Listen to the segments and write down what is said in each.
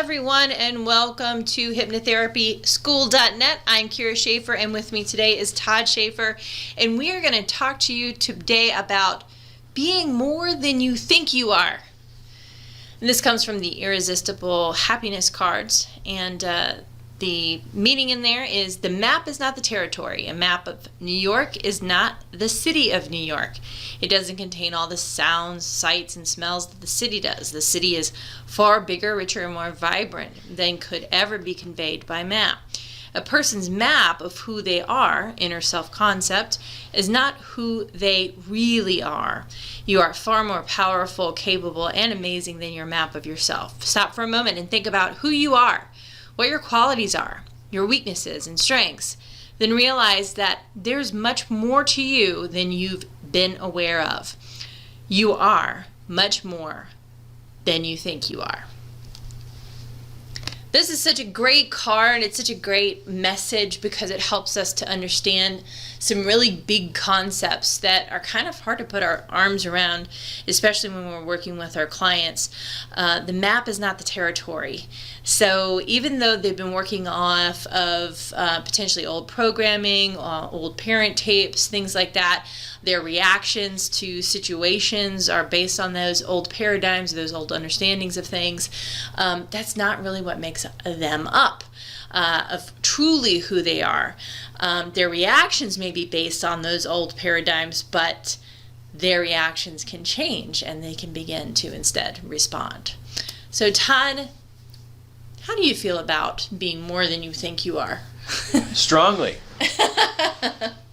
everyone, and welcome to Hypnotherapy School.net. I'm Kira Schaefer, and with me today is Todd Schaefer, and we are going to talk to you today about being more than you think you are. And this comes from the Irresistible Happiness cards, and the meaning in there is: the map is not the territory. A map of New York is not the city of New York. It doesn't contain all the sounds, sights, and smells that the city does. The city is far bigger, richer, and more vibrant than could ever be conveyed by map. A person's map of who they are, inner self-concept, is not who they really are. You are far more powerful, capable, and amazing than your map of yourself. Stop for a moment and think about who you are, what your qualities are, your weaknesses and strengths. Then realize that there's much more to you than you've been aware of. You are much more than you think you are. This is such a great card. It's such a great message because it helps us to understand some really big concepts that are kind of hard to put our arms around, especially when we're working with our clients. The map is not the territory. So even though they've been working off of potentially old programming, old parent tapes, things like that, their reactions to situations are based on those old paradigms, those old understandings of things. That's not really what makes them up of truly who they are. Their reactions may be based on those old paradigms, but their reactions can change and they can begin to instead respond. So Todd, how do you feel about being more than you think you are? Strongly.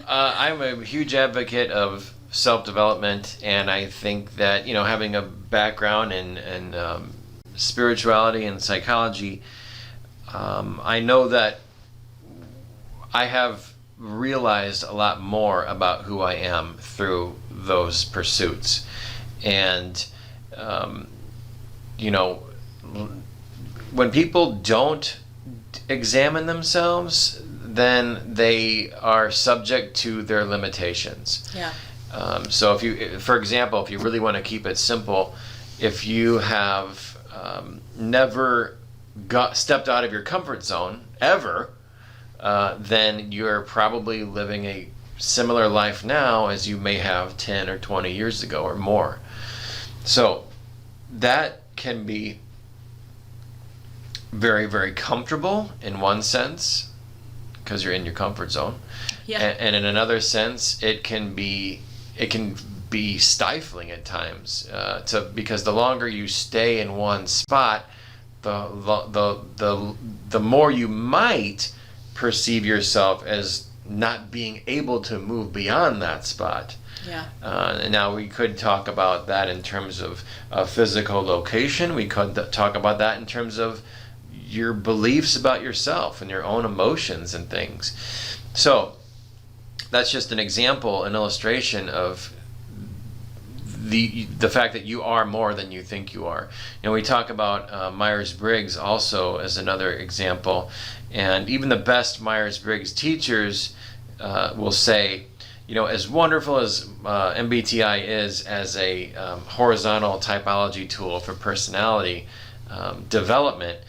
I'm a huge advocate of self-development, and I think that, having a background in spirituality and psychology, I know that I have realized a lot more about who I am through those pursuits. And, when people don't examine themselves, then they are subject to their limitations. Yeah. So for example, if you really want to keep it simple, if you have never stepped out of your comfort zone ever, then you're probably living a similar life now as you may have 10 or 20 years ago or more. So that can be very, very comfortable in one sense, because you're in your comfort zone. Yeah. And in another sense, it can be stifling at times, because the longer you stay in one spot, the more you might perceive yourself as not being able to move beyond that spot. Yeah. Now we could talk about that in terms of physical location. We could talk about that in terms of your beliefs about yourself and your own emotions and things. So that's just an example, an illustration of the fact that you are more than you think you are. We talk about Myers-Briggs also as another example, and even the best Myers-Briggs teachers will say, as wonderful as MBTI is as a horizontal typology tool for personality development,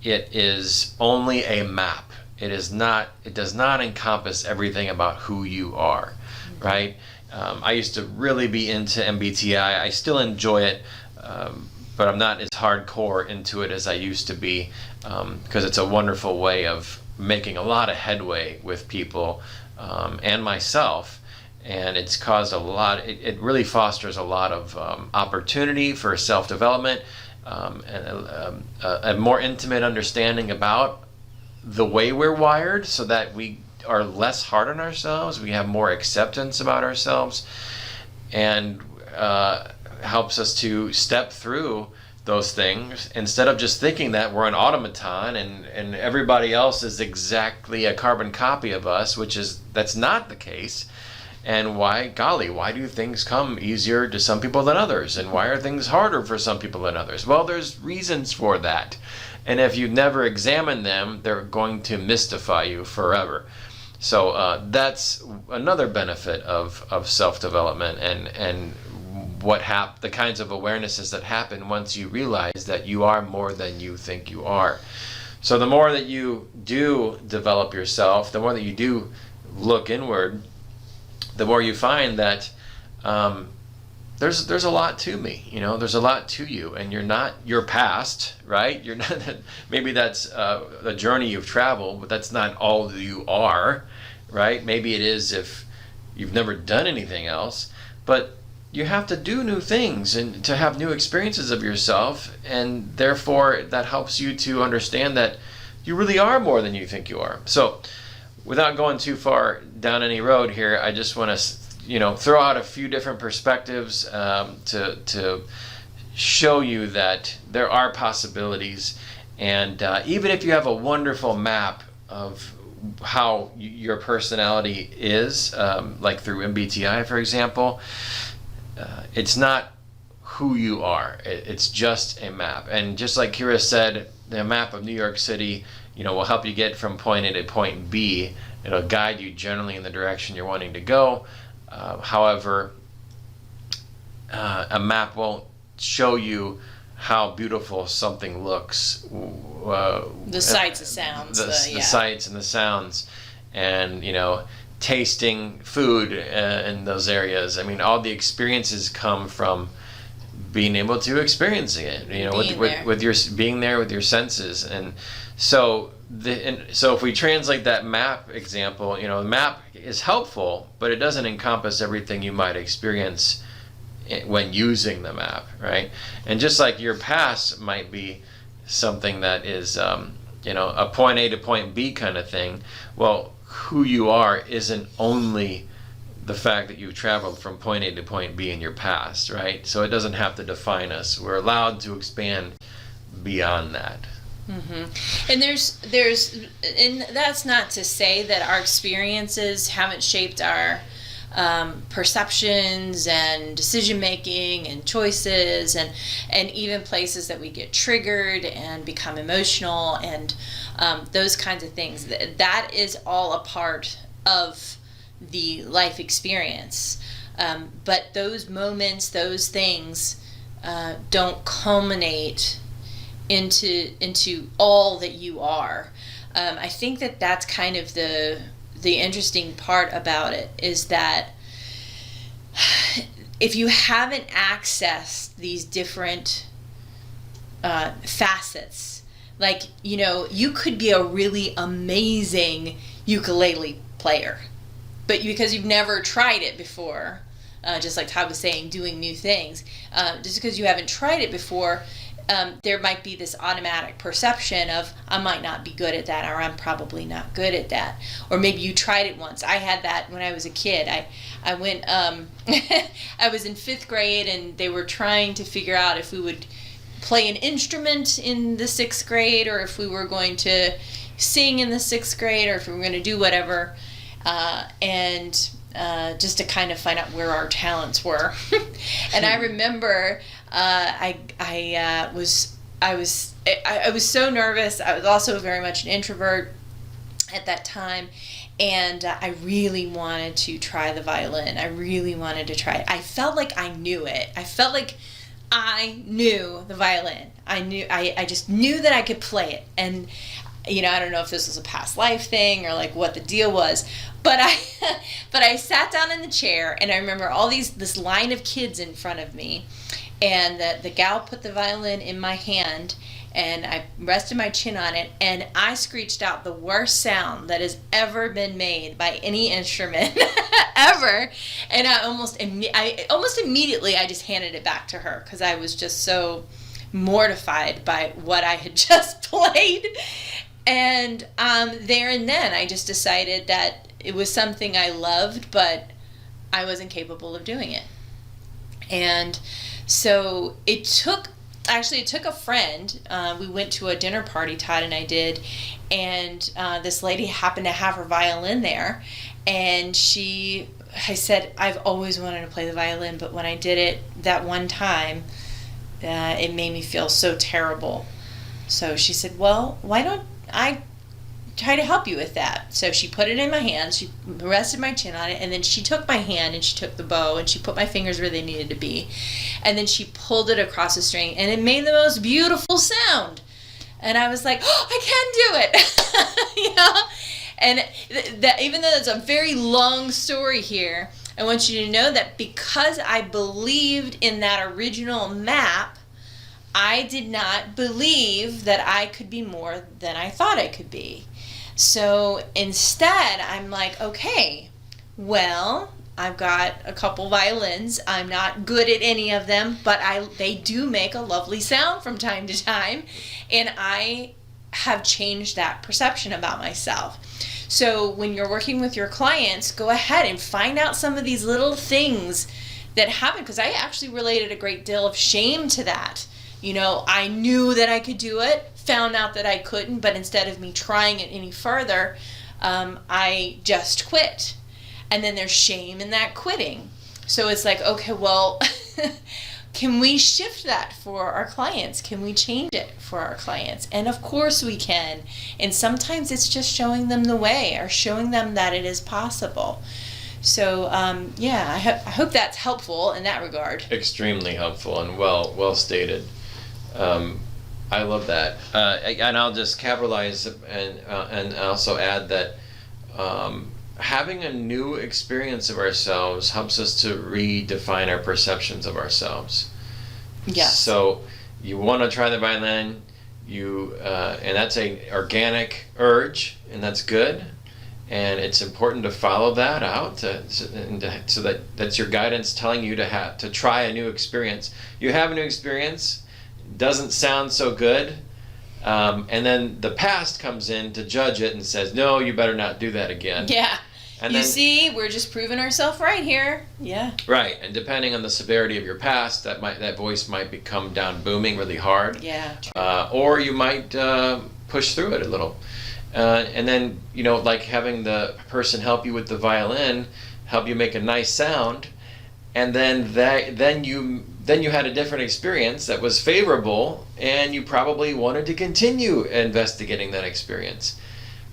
it is only a map. It does not encompass everything about who you are, right? I used to really be into MBTI. I still enjoy it, but I'm not as hardcore into it as I used to be, because it's a wonderful way of making a lot of headway with people and myself, and it's caused a lot. It really fosters a lot of opportunity for self-development, and a more intimate understanding about the way we're wired, so that we are less hard on ourselves, we have more acceptance about ourselves, and helps us to step through those things instead of just thinking that we're an automaton and everybody else is exactly a carbon copy of us, that's not the case. And why do things come easier to some people than others? And why are things harder for some people than others? Well, there's reasons for that. And if you've never examined them, they're going to mystify you forever. So that's another benefit of self-development. And the kinds of awarenesses that happen once you realize that you are more than you think you are. So the more that you do develop yourself, the more that you do look inward, the more you find that there's a lot to me. There's a lot to you, and you're not your past, right? You're not. Maybe that's a journey you've traveled, but that's not all that you are, right? Maybe it is if you've never done anything else, but you have to do new things and to have new experiences of yourself, and therefore that helps you to understand that you really are more than you think you are. So without going too far down any road here, I just want to throw out a few different perspectives to show you that there are possibilities, and even if you have a wonderful map of how your personality is, like through MBTI, for example, it's not who you are. It's just a map. And just like Kira said, the map of New York City, will help you get from point A to point B. It'll guide you generally in the direction you're wanting to go. However, a map won't show you how beautiful something looks. The sights and sounds. The sights and the sounds, and tasting food in those areas. I mean, all the experiences come from being able to experiencing it. With your being there with your senses, and so if we translate that map example, the map is helpful, but it doesn't encompass everything you might experience when using the map, right? And just like your past might be something that is, a point A to point B kind of thing, well, who you are isn't only the fact that you've traveled from point A to point B in your past, right? So it doesn't have to define us. We're allowed to expand beyond that. Mm-hmm. And and that's not to say that our experiences haven't shaped our perceptions and decision making and choices, and even places that we get triggered and become emotional and those kinds of things. That is all a part of the life experience, but those moments, those things don't culminate into all that you are. I think that's kind of the interesting part about it, is that if you haven't accessed these different facets, like, you could be a really amazing ukulele player, but because you've never tried it before, just like Todd was saying, doing new things, just because you haven't tried it before, there might be this automatic perception of, I might not be good at that, or I'm probably not good at that. Or maybe you tried it once. I had that when I was a kid. I went, I was in 5th grade, and they were trying to figure out if we would play an instrument in the 6th grade, or if we were going to sing in the 6th grade, or if we were going to do whatever. And just to kind of find out where our talents were. And I remember I was so nervous. I was also very much an introvert at that time, and I really wanted to try the violin. I really wanted to try it. I felt like I knew it. I felt like I knew the violin. I just knew that I could play it. And I don't know if this was a past life thing or like what the deal was, but I sat down in the chair, and I remember this line of kids in front of me, and the gal put the violin in my hand, and I rested my chin on it, and I screeched out the worst sound that has ever been made by any instrument ever. And I almost immediately I just handed it back to her, because I was just so mortified by what I had just played. And there and then I just decided that it was something I loved, but I wasn't capable of doing it. And so it took a friend. We went to a dinner party, Todd and I did, and this lady happened to have her violin there, and I said, I've always wanted to play the violin, but when I did it that one time, it made me feel so terrible. So she said, well, why don't I try to help you with that. So she put it in my hand, she rested my chin on it, and then she took my hand and she took the bow and she put my fingers where they needed to be. And then she pulled it across the string and it made the most beautiful sound. And I was like, oh, I can do it. You know? And that, even though it's a very long story here, I want you to know that because I believed in that original map, I did not believe that I could be more than I thought I could be. So instead, I'm like, okay, well, I've got a couple violins. I'm not good at any of them, but they do make a lovely sound from time to time. And I have changed that perception about myself. So when you're working with your clients, go ahead and find out some of these little things that happen, because I actually related a great deal of shame to that. You know, I knew that I could do it, found out that I couldn't, but instead of me trying it any further, I just quit. And then there's shame in that quitting. So it's like, okay, well, can we shift that for our clients? Can we change it for our clients? And of course we can. And sometimes it's just showing them the way or showing them that it is possible. So, I hope that's helpful in that regard. Extremely helpful and well stated. I love that. And I'll just capitalize and also add that having a new experience of ourselves helps us to redefine our perceptions of ourselves. Yes. So you want to try the violin, and that's an organic urge, and that's good. And it's important to follow that out, so that's your guidance telling you to try a new experience. You have a new experience, doesn't sound so good, and then the past comes in to judge it and says, no, you better not do that again. Yeah. And you see, we're just proving ourselves right here. Yeah. Right, and depending on the severity of your past, that voice might become down booming really hard. Yeah. Or you might push through it a little. And then, like having the person help you with the violin, help you make a nice sound, and then you had a different experience that was favorable, and you probably wanted to continue investigating that experience.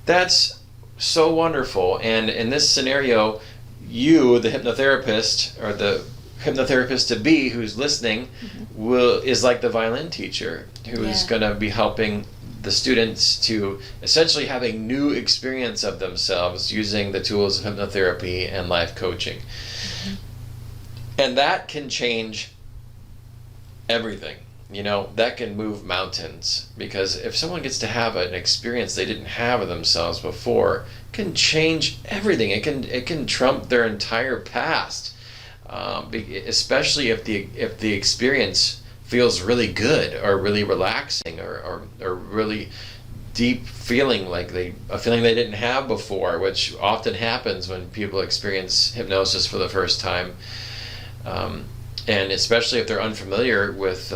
That's so wonderful. And in this scenario, you, the hypnotherapist, or the hypnotherapist to be who's listening, is like the violin teacher who's going to be helping the students to essentially have a new experience of themselves using the tools of hypnotherapy and life coaching. And that can change everything. That can move mountains, because if someone gets to have an experience they didn't have of themselves before, it can change everything. It can trump their entire past, especially if the experience feels really good or really relaxing or really deep feeling, like a feeling they didn't have before, which often happens when people experience hypnosis for the first time, and especially if they're unfamiliar with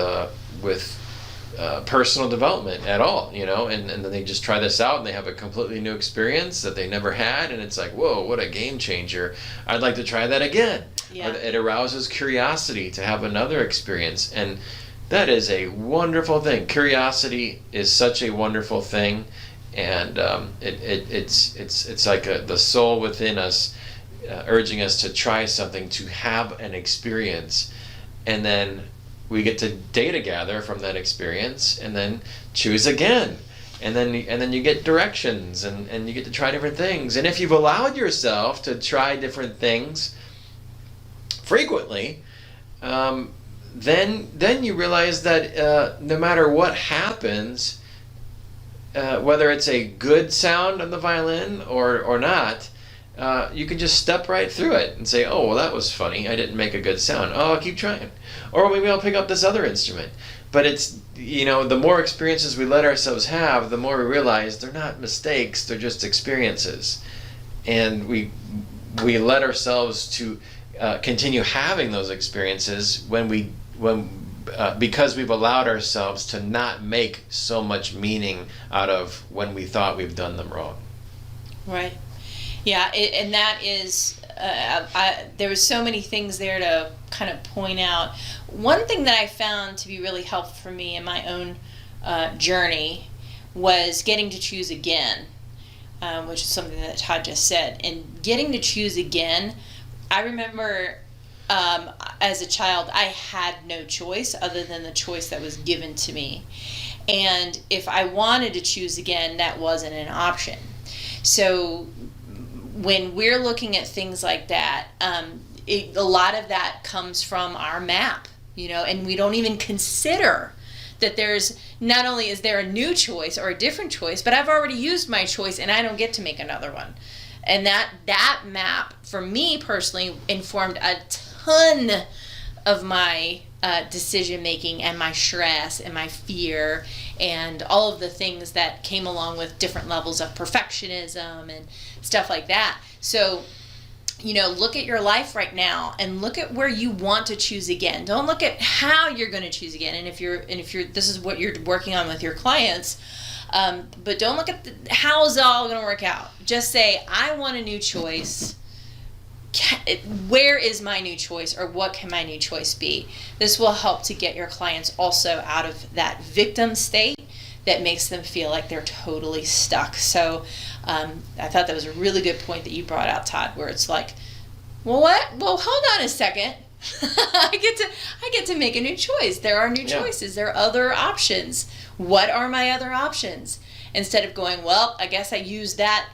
personal development at all, and then they just try this out and they have a completely new experience that they never had, and it's like, whoa, what a game changer. I'd like to try that again. Yeah. It arouses curiosity to have another experience, and that is a wonderful thing. Curiosity is such a wonderful thing, and it's like the soul within us urging us to try something, to have an experience, and then we get to data gather from that experience, and then choose again, and then you get directions, and you get to try different things. And if you've allowed yourself to try different things frequently, then you realize that no matter what happens, whether it's a good sound on the violin or not, you can just step right through it and say, oh, well, that was funny. I didn't make a good sound. Oh, I'll keep trying. Or maybe I'll pick up this other instrument. But it's, the more experiences we let ourselves have, the more we realize they're not mistakes, they're just experiences. And we let ourselves to continue having those experiences because we've allowed ourselves to not make so much meaning out of when we thought we've done them wrong. Right. Yeah, and that is, there was so many things there to kind of point out. One thing that I found to be really helpful for me in my own journey was getting to choose again. which is something that Todd just said. And getting to choose again, I remember as a child, I had no choice other than the choice that was given to me. And if I wanted to choose again, that wasn't an option. So when we're looking at things like that, a lot of that comes from our map, and we don't even consider that there's, not only is there a new choice or a different choice, but I've already used my choice and I don't get to make another one. And that map, for me personally, informed a ton of my decision making and my stress and my fear and all of the things that came along with different levels of perfectionism and stuff like that. So, look at your life right now and look at where you want to choose again. Don't look at how you're going to choose again. And if you're this is what you're working on with your clients, but don't look at how is it all going to work out. Just say, I want a new choice. Where is my new choice, or what can my new choice be? This will help to get your clients also out of that victim state that makes them feel like they're totally stuck. So I thought that was a really good point that you brought out, Todd, where it's like, well, hold on a second. I get to make a new choice. There are new choices. There are other options. What are my other options? Instead of going, well, I guess I used that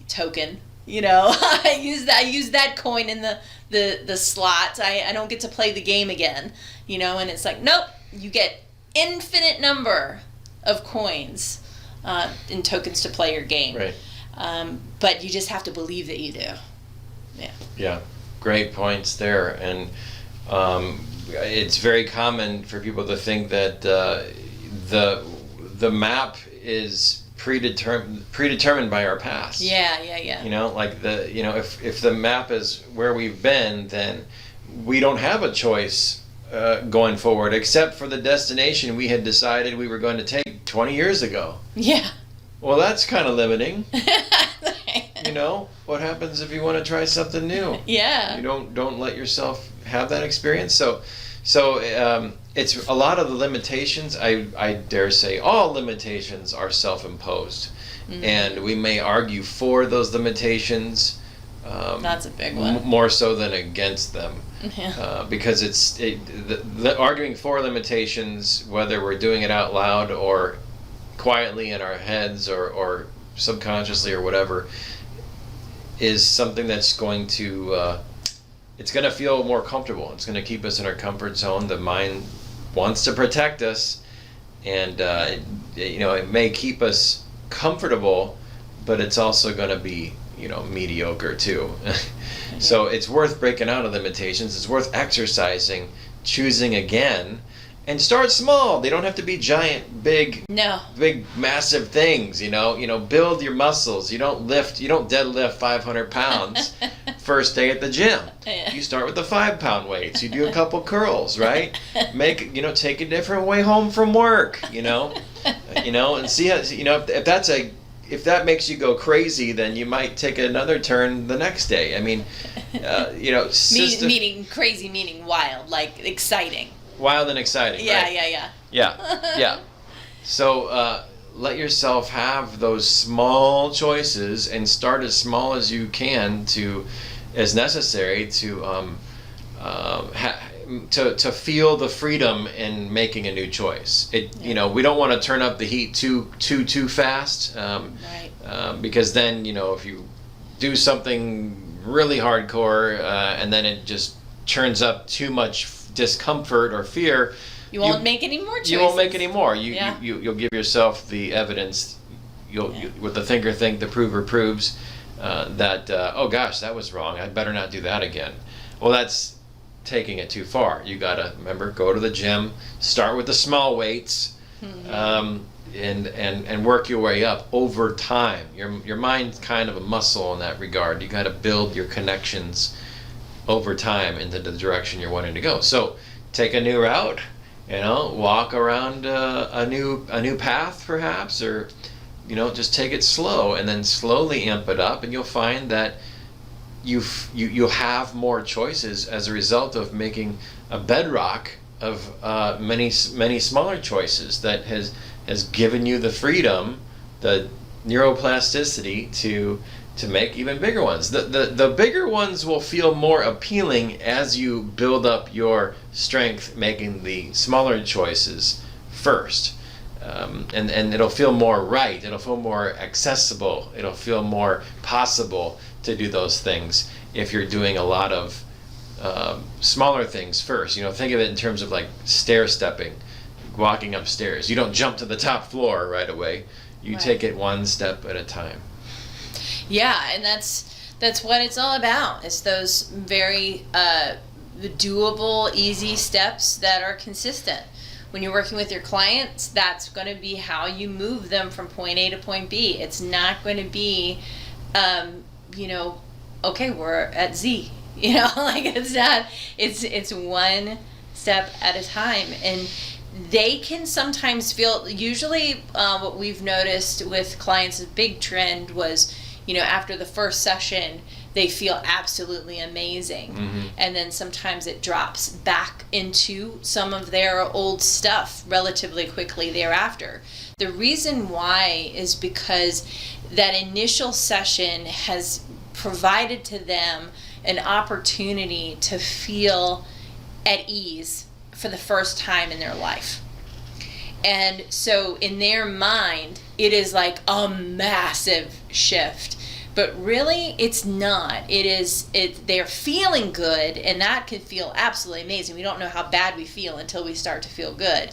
token. I use that coin in the slot. I don't get to play the game again. And it's like, nope, you get infinite number of coins and tokens to play your game. Right. But you just have to believe that you do. Yeah, great points there. And it's very common for people to think that the map is predetermined by our past. Yeah. Like if the map is where we've been, then we don't have a choice going forward, except for the destination we had decided we were going to take 20 years ago. Yeah. Well, that's kind of limiting. What happens if you want to try something new? Yeah. You don't let yourself have that experience. So it's a lot of the limitations. I dare say all limitations are self-imposed, and we may argue for those limitations. That's a big one. More so than against them. Yeah. Because the arguing for limitations, whether we're doing it out loud or quietly in our heads or subconsciously or whatever, is something that's going to it's going to feel more comfortable. It's going to keep us in our comfort zone. The mind wants to protect us, and it may keep us comfortable, but it's also going to be mediocre too. So it's worth breaking out of limitations. It's worth exercising, choosing again, and start small. They don't have to be giant, big, massive things. Build your muscles. You don't deadlift 500 pounds first day at the gym. Yeah. You start with the 5-pound weights. You do a couple curls, right? Take a different way home from work. And see how if that makes you go crazy, then you might take another turn the next day. I mean, meaning crazy, meaning wild, like exciting. Wild and exciting. Yeah, right? Yeah. So let yourself have those small choices and start as small as you can as necessary to feel the freedom in making a new choice. We don't want to turn up the heat too fast, because then if you do something really hardcore and then it just churns up too much discomfort or fear, you won't make any more choices. You won't make any more. You'll give yourself the evidence. With the thinker think, the prover proves, that oh gosh, that was wrong. I better not do that again. Well, that's taking it too far. You gotta remember, go to the gym, start with the small weights, and work your way up over time. Your mind's kind of a muscle in that regard. You got to build your connections over time into the direction you're wanting to go. So take a new route, walk around a new path perhaps, or just take it slow and then slowly amp it up, and you'll find that you'll have more choices as a result of making a bedrock of many smaller choices that has given you the freedom, the neuroplasticity to make even bigger ones. The bigger ones will feel more appealing as you build up your strength, making the smaller choices first. And it'll feel more right, it'll feel more accessible, it'll feel more possible to do those things if you're doing a lot of smaller things first. Think of it in terms of like stair stepping, walking upstairs. You don't jump to the top floor right away. You Right. take it one step at a time. Yeah, and that's what it's all about. It's those very doable, easy steps that are consistent. When you're working with your clients, that's going to be how you move them from point A to point B. It's not going to be, okay, we're at Z. Like it's not. It's one step at a time, and they can sometimes feel. Usually, what we've noticed with clients, a big trend was, after the first session, they feel absolutely amazing. Mm-hmm. And then sometimes it drops back into some of their old stuff relatively quickly thereafter. The reason why is because that initial session has provided to them an opportunity to feel at ease for the first time in their life. And so in their mind, it is like a massive shift. But really, it's not. They're feeling good, and that can feel absolutely amazing. We don't know how bad we feel until we start to feel good.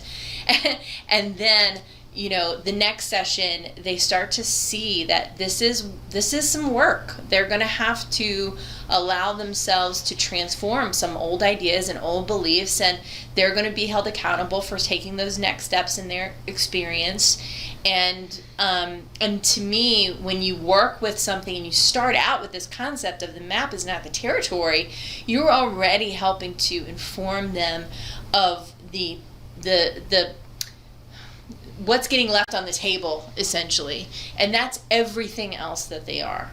And then, the next session, they start to see that this is some work. They're going to have to allow themselves to transform some old ideas and old beliefs, and they're going to be held accountable for taking those next steps in their experience. And to me, when you work with something and you start out with this concept of the map is not the territory, you're already helping to inform them of the what's getting left on the table, essentially. And that's everything else that they are.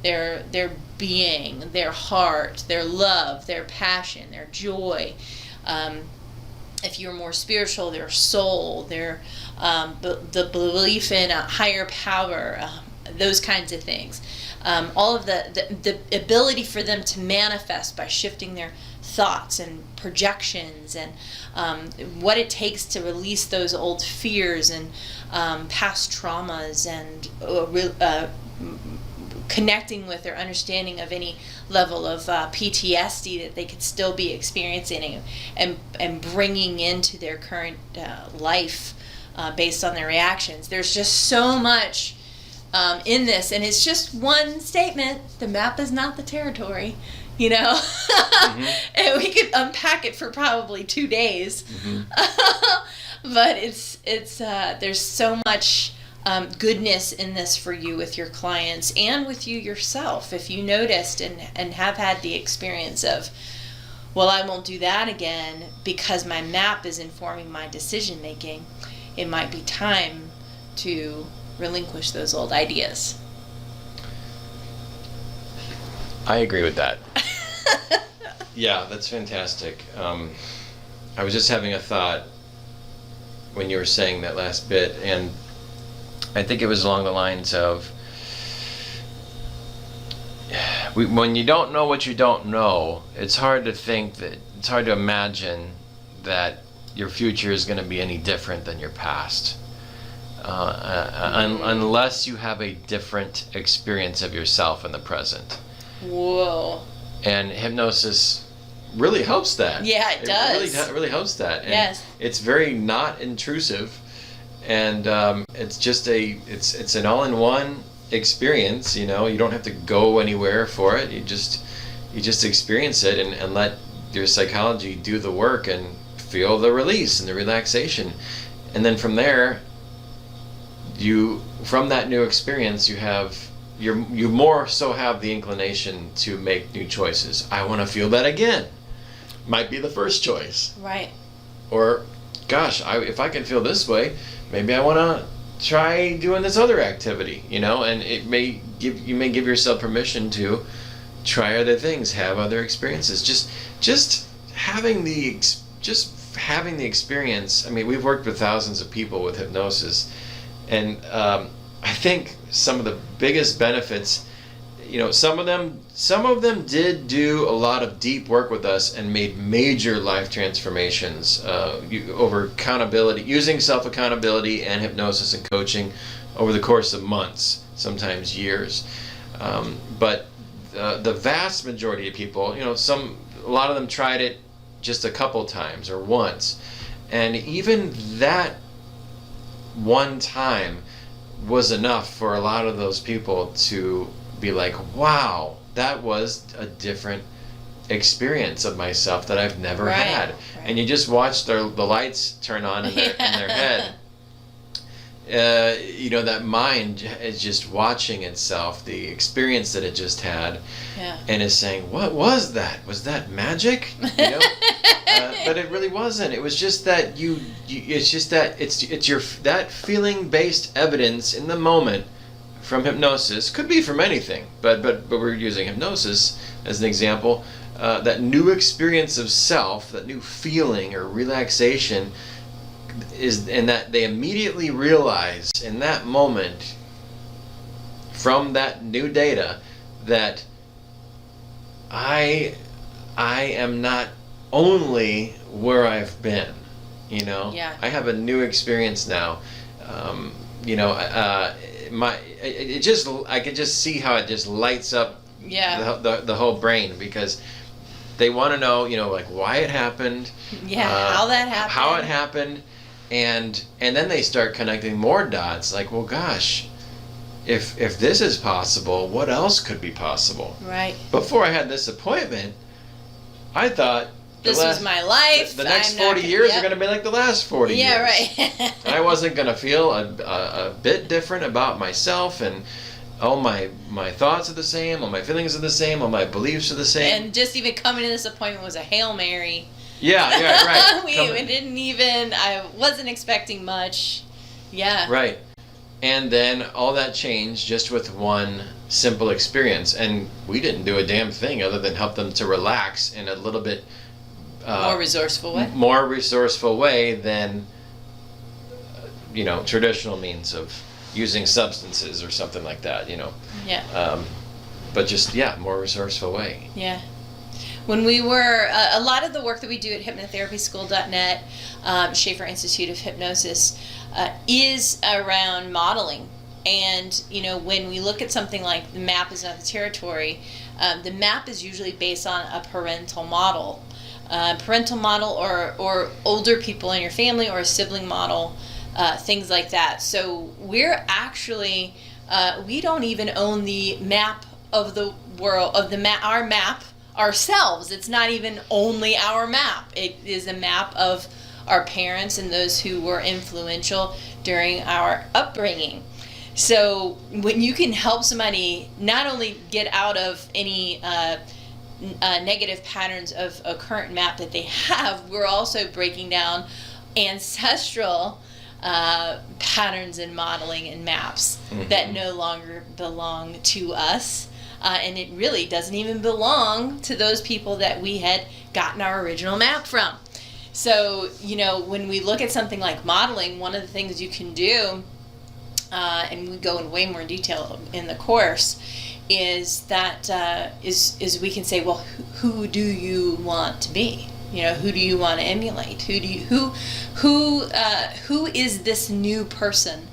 Their being, their heart, their love, their passion, their joy. If you're more spiritual, their soul, their the belief in a higher power, those kinds of things. All of the ability for them to manifest by shifting their thoughts and projections, and what it takes to release those old fears and past traumas, and connecting with their understanding of any level of PTSD that they could still be experiencing, and bringing into their current life based on their reactions. There's just so much in this, and it's just one statement: the map is not the territory. Mm-hmm. And we could unpack it for probably 2 days. Mm-hmm. But it's there's so much goodness in this for you with your clients and with you yourself. If you noticed and have had the experience of, well, I won't do that again because my map is informing my decision making, it might be time to relinquish those old ideas. I agree with that. Yeah, that's fantastic. I was just having a thought when you were saying that last bit, and I think it was along the lines of, when you don't know what you don't know, it's hard to imagine that your future is going to be any different than your past. Unless you have a different experience of yourself in the present. Whoa. And hypnosis really helps that. Yeah, it does. It really helps that. And yes. It's very not intrusive, and it's just it's an all-in-one experience. You don't have to go anywhere for it. You just experience it and let your psychology do the work and feel the release and the relaxation, and then from there, from that new experience, you more so have the inclination to make new choices. I want to feel that again. Might be the first choice. Right. Or, gosh, if I can feel this way, maybe I want to try doing this other activity, and you may give yourself permission to try other things, have other experiences. Just having the experience. I mean, we've worked with thousands of people with hypnosis, and I think some of the biggest benefits, some of them did do a lot of deep work with us and made major life transformations over accountability, using self-accountability and hypnosis and coaching over the course of months, sometimes years. But the vast majority of people, a lot of them tried it just a couple times or once, and even that one time was enough for a lot of those people to be like, wow, that was a different experience of myself that I've never had. Right. And you just watch the lights turn on in their head. That mind is just watching itself, the experience that it just had, and is saying, what was that? Was that magic? But it really wasn't. It was just that it's your that feeling-based evidence in the moment from hypnosis. Could be from anything, but we're using hypnosis as an example. That new experience of self, that new feeling or relaxation, and that they immediately realize in that moment from that new data that I am not only where I've been, I have a new experience now. I could just see how it just lights up the whole brain, because they want to know, like why it happened, how it happened. And then they start connecting more dots, like, well, gosh, if this is possible, what else could be possible? Right. Before I had this appointment, I thought this was my life. The next 40 years are going to be like the last 40 years. Yeah, right. I wasn't going to feel a bit different about myself, and all my thoughts are the same, all my feelings are the same, all my beliefs are the same. And just even coming to this appointment was a Hail Mary. Yeah, right. we didn't even, I wasn't expecting much. Yeah. Right. And then all that changed just with one simple experience. And we didn't do a damn thing other than help them to relax in a little bit more resourceful way. More resourceful way than, traditional means of using substances or something like that, Yeah. But just, more resourceful way. Yeah. When we were, a lot of the work that we do at hypnotherapyschool.net, Schaefer Institute of Hypnosis, is around modeling. And, when we look at something like the map is not the territory, the map is usually based on a parental model. Or older people in your family, or a sibling model, things like that. So we're actually, we don't even own the map of the world, our map ourselves. It's not even only our map. It is a map of our parents and those who were influential during our upbringing. So when you can help somebody not only get out of any negative patterns of a current map that they have, we're also breaking down ancestral patterns and modeling and maps that no longer belong to us. And it really doesn't even belong to those people that we had gotten our original map from. So, when we look at something like modeling, one of the things you can do, and we go in way more detail in the course, is that is we can say, well, who do you want to be? Who do you want to emulate? Who is this new person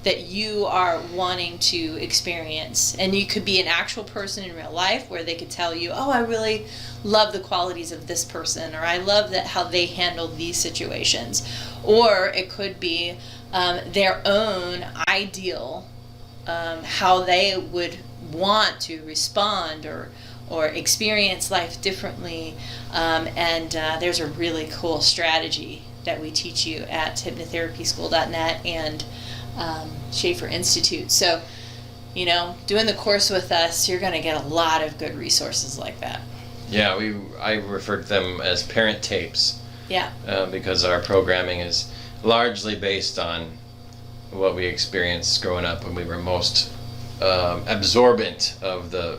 that you are wanting to experience? And you could be an actual person in real life where they could tell you, oh, I really love the qualities of this person, or I love how they handle these situations. Or it could be their own ideal, how they would want to respond or experience life differently. And there's a really cool strategy that we teach you at hypnotherapyschool.net and Schaefer Institute. So, doing the course with us, you're going to get a lot of good resources like that. Yeah, I refer to them as parent tapes. Yeah. Because our programming is largely based on what we experienced growing up when we were most absorbent of the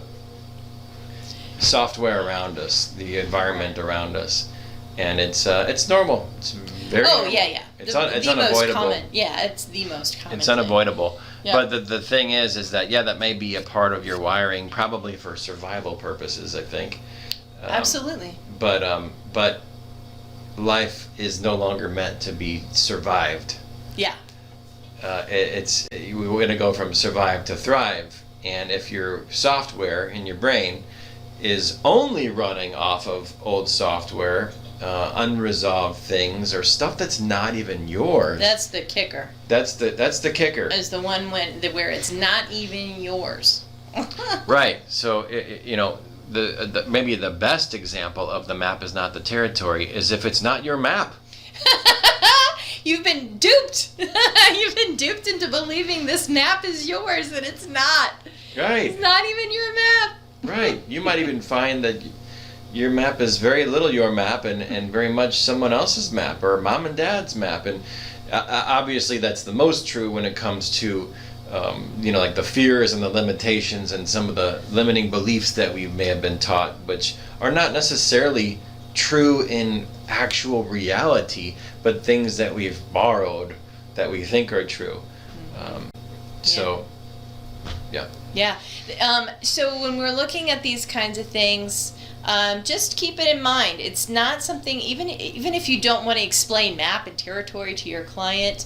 software around us, the environment around us, and it's normal. It's very normal. Yeah. It's unavoidable. It's the most common. It's unavoidable. Yeah. But the thing is that, yeah, that may be a part of your wiring, probably for survival purposes, I think. Absolutely. But life is no longer meant to be survived. Yeah. We're going to go from survive to thrive. And if your software in your brain is only running off of old software, unresolved things, or stuff that's not even yours. That's the kicker. That's the kicker. Is the one where it's not even yours. Right. So the maybe the best example of the map is not the territory is if it's not your map. You've been duped. You've been duped into believing this map is yours, and it's not. Right. It's not even your map. Right. You might even find that your map is very little your map and very much someone else's map or mom and dad's map. And obviously that's the most true when it comes to, like the fears and the limitations and some of the limiting beliefs that we may have been taught, which are not necessarily true in actual reality, but things that we've borrowed that we think are true. Yeah. Yeah. So when we're looking at these kinds of things, just keep it in mind. It's not something, even if you don't want to explain map and territory to your client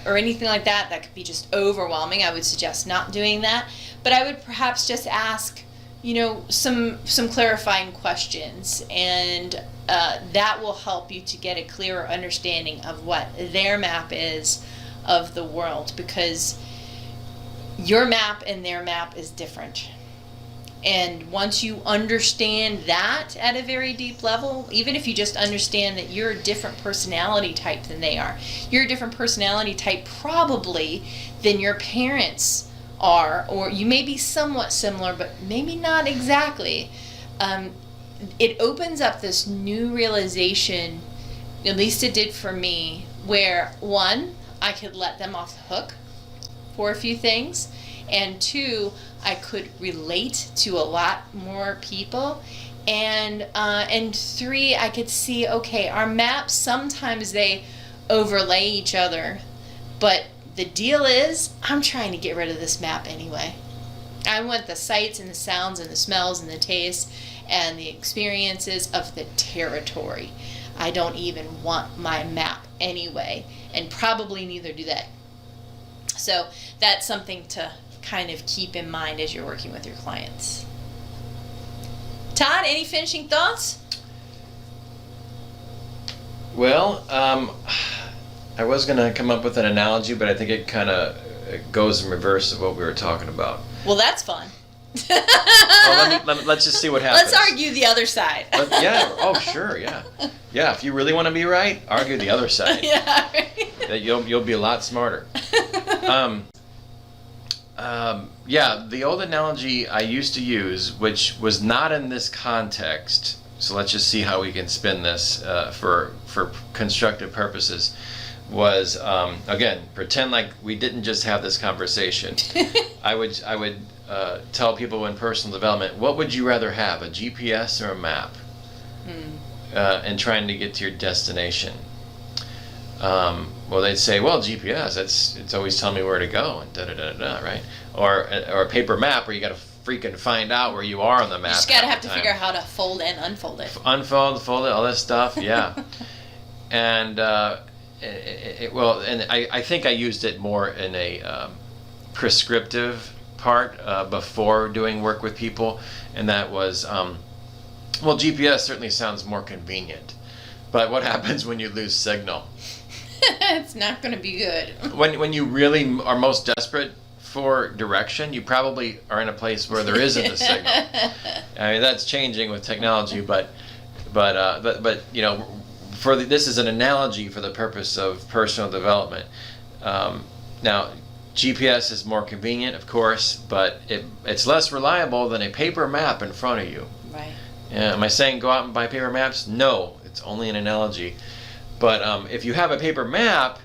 or anything like that, that could be just overwhelming. I would suggest not doing that. But I would perhaps just ask, some clarifying questions, and that will help you to get a clearer understanding of what their map is of the world, because your map and their map is different. And once you understand that at a very deep level, even if you just understand that you're a different personality type than they are, you're a different personality type probably than your parents are, or you may be somewhat similar, but maybe not exactly. It opens up this new realization, at least it did for me, where one, I could let them off the hook for a few things, and two, I could relate to a lot more people, and three, I could see, okay, our maps, sometimes they overlay each other, but the deal is, I'm trying to get rid of this map anyway. I want the sights and the sounds and the smells and the tastes and the experiences of the territory. I don't even want my map anyway, and probably neither do they. So that's something to kind of keep in mind as you're working with your clients. Todd, any finishing thoughts? Well, I was going to come up with an analogy, but I think it kind of goes in reverse of what we were talking about. Well, that's fun. Let's just see what happens. Let's argue the other side. Yeah. Oh, sure. Yeah. Yeah. If you really want to be right, argue the other side. Yeah. Right. That you'll be a lot smarter. Yeah. The old analogy I used to use, which was not in this context. So let's just see how we can spin this for constructive purposes. Was again, pretend like we didn't just have this conversation. I would tell people in personal development, what would you rather have, a GPS or a map? And trying to get to your destination. Well, they'd say, well, GPS, it's always telling me where to go, and da-da-da-da, right? Or a paper map where you got to freaking find out where you are on the map. You just got to have to figure out how to fold and unfold it. Unfold, fold it, all that stuff, yeah. And I think I used it more in a prescriptive part before doing work with people, and that was, GPS certainly sounds more convenient, but what happens when you lose signal? It's not going to be good. When you really are most desperate for direction, you probably are in a place where there isn't a signal. I mean, that's changing with technology, but this is an analogy for the purpose of personal development. Now, GPS is more convenient, of course, but it's less reliable than a paper map in front of you. Right. Am I saying go out and buy paper maps? No, it's only an analogy. But if you have a paper map,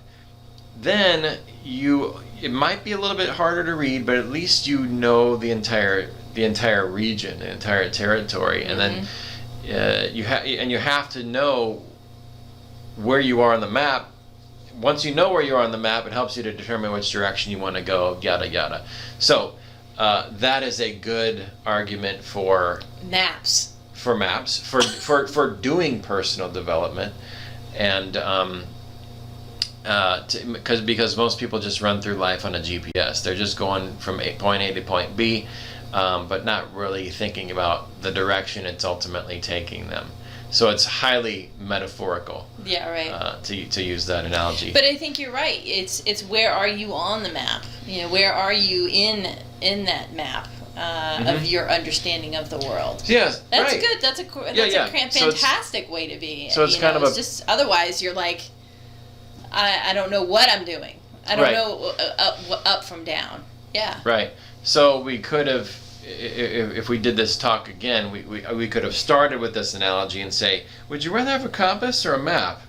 then it might be a little bit harder to read, but at least you know the entire region, the entire territory, and then you have to know where you are on the map once you know where you are on the map, it helps you to determine which direction you want to go, yada yada. So that is a good argument for maps. For doing personal development, and because most people just run through life on a GPS. They're just going from point A to point B, but not really thinking about the direction it's ultimately taking them. So it's highly metaphorical. Yeah, right. To use that analogy. But I think you're right. It's where are you on the map? Where are you in that map of your understanding of the world? Yes, that's right. good. That's a fantastic way to be. So it's kind of just otherwise you're like, I don't know what I'm doing. I don't know up from down. Yeah. Right. So we could have, if we did this talk again, we could have started with this analogy and say, would you rather have a compass or a map?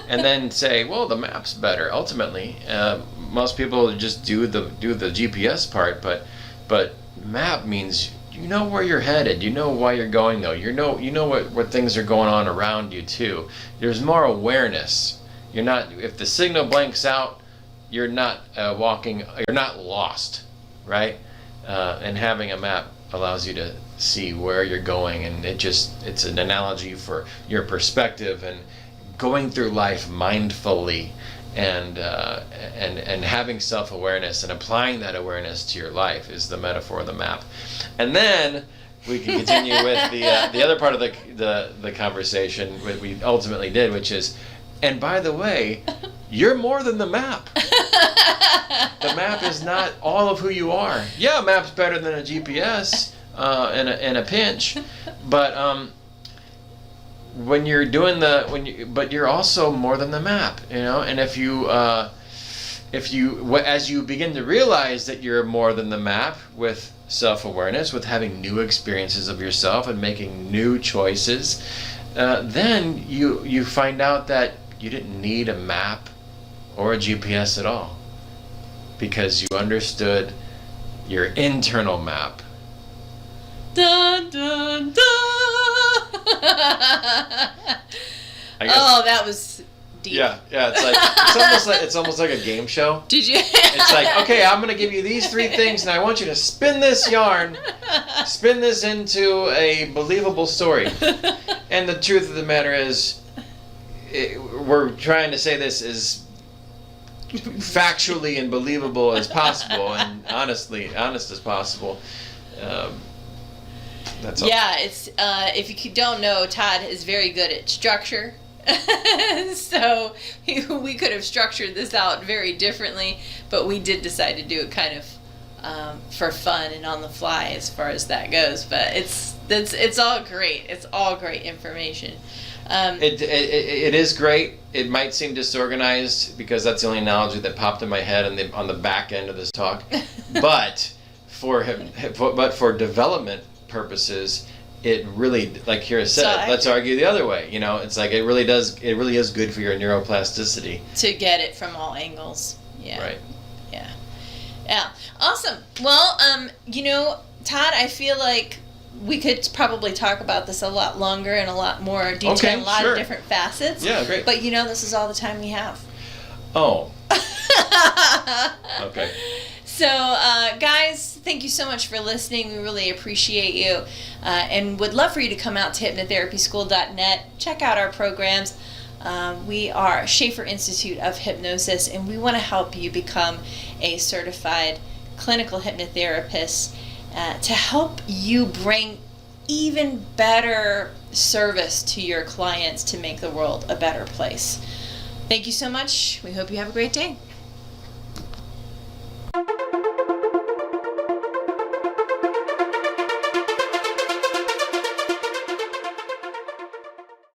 And then say, well, the map's better. Ultimately, most people just do the GPS part, but map means you know where you're headed. You know why you're going though. You know what things are going on around you too. There's more awareness. You're not, if the signal blanks out, you're not you're not lost, right? And having a map allows you to see where you're going, and it's an analogy for your perspective and going through life mindfully, and having self-awareness and applying that awareness to your life is the metaphor of the map. And then we can continue with the other part of the conversation what we ultimately did, which is, and by the way, you're more than the map. The map is not all of who you are. Yeah, a map's better than a GPS in a pinch, but when you're doing but you're also more than the map, And if you as you begin to realize that you're more than the map with self-awareness, with having new experiences of yourself and making new choices, then you find out that you didn't need a map or a GPS at all, because you understood your internal map. Dun, dun, dun. Oh, that was deep. Yeah. It's almost like a game show. Did you? It's like, okay, I'm gonna give you these 3 things, and I want you to spin this yarn, spin this into a believable story. And the truth of the matter is, we're trying to say this as factually and believable as possible, and honest as possible. That's all. Yeah, it's if you don't know, Todd is very good at structure. So we could have structured this out very differently, but we did decide to do it kind of for fun and on the fly as far as that goes. But it's all great. It's all great information. It is great. It might seem disorganized because that's the only analogy that popped in my head on the back end of this talk. But for development purposes, it really, like Kira said, let's argue the other way. It's like it really is good for your neuroplasticity to get it from all angles. Yeah. Right. Yeah. Awesome. Well, Todd, I feel like we could probably talk about this a lot longer and a lot more detail, okay, a lot sure. of different facets. Yeah, great. But this is all the time we have. Oh. Okay. So, guys, thank you so much for listening. We really appreciate you, and would love for you to come out to hypnotherapyschool.net. Check out our programs. We are Schaefer Institute of Hypnosis, and we want to help you become a certified clinical hypnotherapist to help you bring even better service to your clients to make the world a better place. Thank you so much. We hope you have a great day.